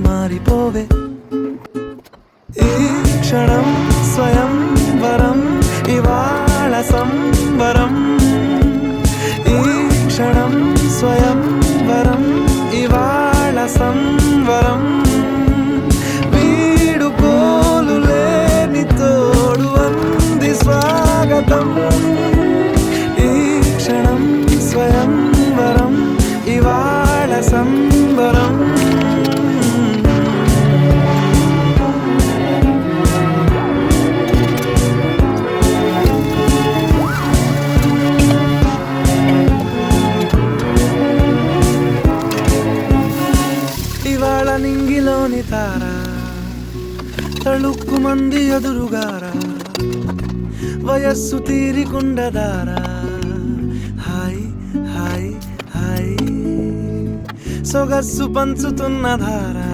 మారిపోవే ఈ క్షణం స్వయం వరం ఇవాళ సంబరం ఈ క్షణం స్వయం వరం ఇవాళ సంవరం వీడుకోలు లేని తోడు అంది స్వాగతం ఈ క్షణం స్వయం వరం ఇవాళ సంబరం ఇవాళ నింగిలోని తార తళుక్కు మంది ఎదురుగారా వయస్సు తీరికుండదారా హాయ్ హాయ్ హాయ్ సొగస్సు పంచుతున్న ధారా